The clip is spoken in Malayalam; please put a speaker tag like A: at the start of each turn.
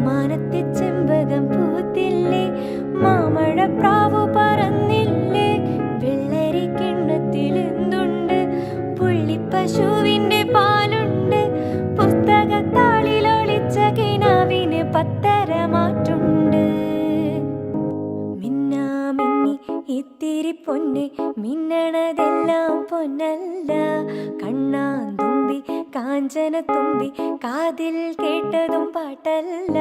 A: മാനത്തെ ചെമ്പകം പൂത്തില്ലേ, മാമഴപ്രാവു പറന്നില്ലേ, വെള്ളരി കിണ്ണത്തിൽ എന്തുണ്ട്, പുള്ളിപ്പശുവിന്റെ പാലുണ്ട്, പുസ്തകത്താളിലൊളിച്ച കിനാവിന് പത്തരമാറ്റുണ്ട്. മിന്നാ മിന്നി ഇത്തിരി പൊന്ന്, മിന്നണതെല്ലാം പൊന്നല്ല, കണ്ണാന്തുമ്പി കാഞ്ചന തുമ്പി, കാതിൽ കേട്ടതും പാട്ടല്ല.